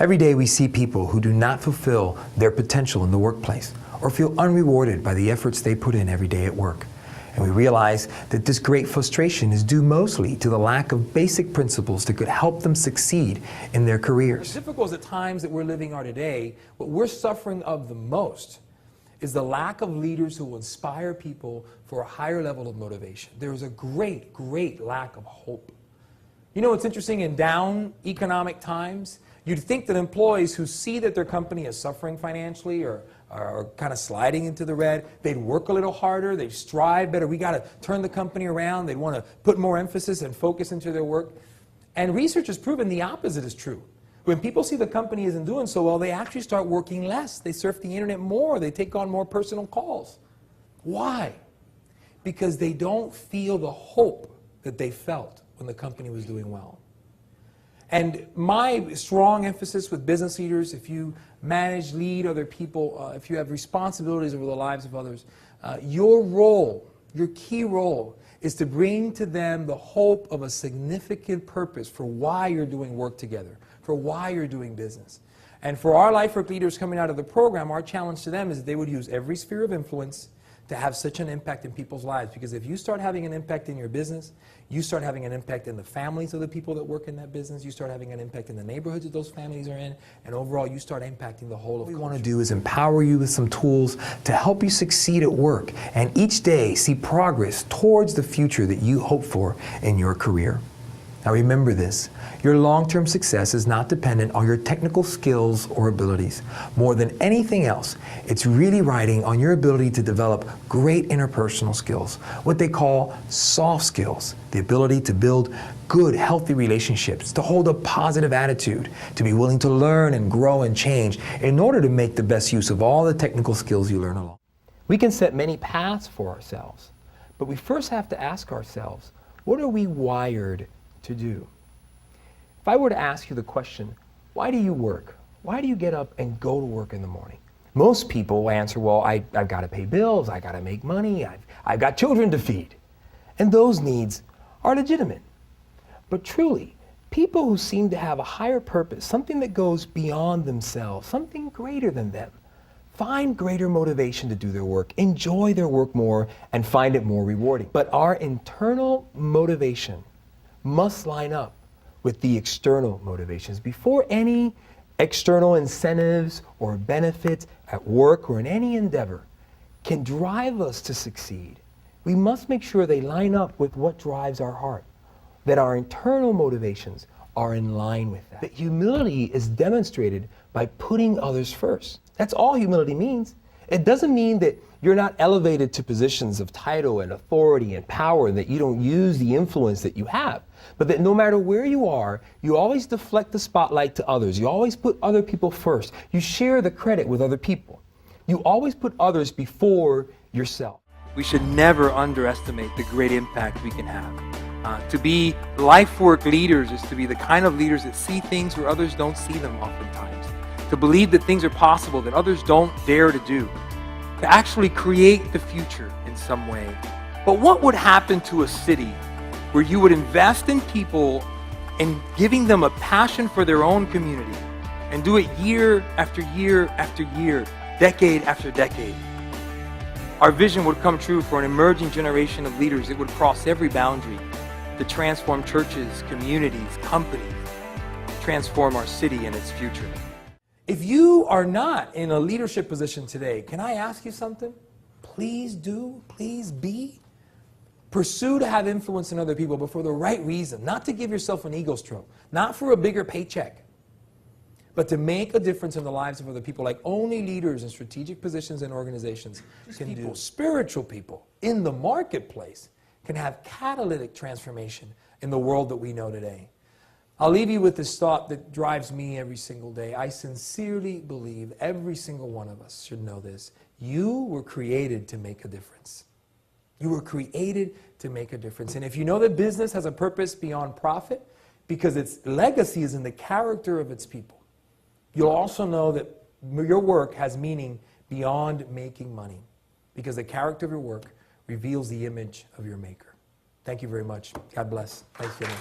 Every day we see people who do not fulfill their potential in the workplace or feel unrewarded by the efforts they put in every day at work. And we realize that this great frustration is due mostly to the lack of basic principles that could help them succeed in their careers. As difficult as the times that we're living are today, what we're suffering of the most is the lack of leaders who will inspire people for a higher level of motivation. There is a great, great lack of hope. You know, it's interesting, in down economic times, you'd think that employees who see that their company is suffering financially or are kind of sliding into the red, they'd work a little harder, they'd strive better. We got to turn the company around. They'd want to put more emphasis and focus into their work. And research has proven the opposite is true. When people see the company isn't doing so well, they actually start working less. They surf the internet more. They take on more personal calls. Why? Because they don't feel the hope that they felt when the company was doing well. And my strong emphasis with business leaders, if you manage, lead other people, if you have responsibilities over the lives of others, your role, your key role, is to bring to them the hope of a significant purpose for why you're doing work together, for why you're doing business. And for our LifeWork leaders coming out of the program, our challenge to them is that they would use every sphere of influence to have such an impact in people's lives. Because if you start having an impact in your business, you start having an impact in the families of the people that work in that business, you start having an impact in the neighborhoods that those families are in, and overall you start impacting the whole of culture. What we want to do is empower you with some tools to help you succeed at work and each day see progress towards the future that you hope for in your career. Now remember this, your long-term success is not dependent on your technical skills or abilities. More than anything else, it's really riding on your ability to develop great interpersonal skills, what they call soft skills, the ability to build good, healthy relationships, to hold a positive attitude, to be willing to learn and grow and change in order to make the best use of all the technical skills you learn along. We can set many paths for ourselves, but we first have to ask ourselves, what are we wired to do? If I were to ask you the question, why do you work? Why do you get up and go to work in the morning? Most people will answer, well, I've got to pay bills, I've got to make money, I've got children to feed. And those needs are legitimate. But truly, people who seem to have a higher purpose, something that goes beyond themselves, something greater than them, find greater motivation to do their work, enjoy their work more, and find it more rewarding. But our internal motivation must line up with the external motivations. Before any external incentives or benefits at work or in any endeavor can drive us to succeed, we must make sure they line up with what drives our heart, that our internal motivations are in line with that. That humility is demonstrated by putting others first. That's all humility means. It doesn't mean that you're not elevated to positions of title and authority and power and that you don't use the influence that you have. But that no matter where you are, you always deflect the spotlight to others. You always put other people first. You share the credit with other people. You always put others before yourself. We should never underestimate the great impact we can have. To be LifeWork leaders is to be the kind of leaders that see things where others don't see them oftentimes. To believe that things are possible that others don't dare to do. To actually create the future in some way. But what would happen to a city where you would invest in people and giving them a passion for their own community and do it year after year after year, decade after decade? Our vision would come true for an emerging generation of leaders that would cross every boundary to transform churches, communities, companies, transform our city and its future. If you are not in a leadership position today, can I ask you something? Please do, please be. Pursue to have influence in other people, but for the right reason. Not to give yourself an ego stroke, not for a bigger paycheck, but to make a difference in the lives of other people, like only leaders in strategic positions and organizations can do. Spiritual people in the marketplace can have catalytic transformation in the world that we know today. I'll leave you with this thought that drives me every single day. I sincerely believe every single one of us should know this. You were created to make a difference. You were created to make a difference. And if you know that business has a purpose beyond profit, because its legacy is in the character of its people, you'll also know that your work has meaning beyond making money, because the character of your work reveals the image of your maker. Thank you very much. God bless. Thanks, Jimmy.